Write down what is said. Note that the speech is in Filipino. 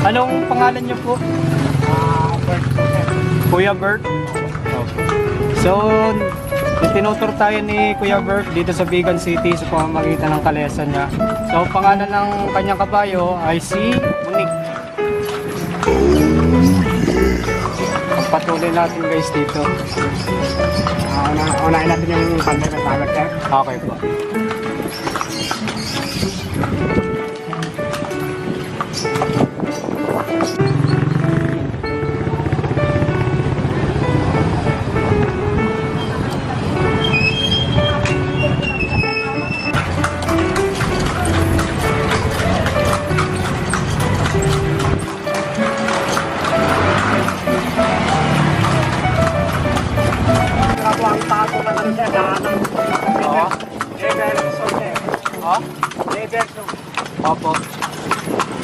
Anong pangalan niyo po? Bert. Kuya Bert? So, tinutur tayo ni Kuya Bert dito sa Bigan City sa pamamagitan ng kalesa niya. So, pangalan ng kanyang kabayo ay si Monique. Patuloy natin guys dito. Unahin natin yung panday ng tagat, sir. Okay po.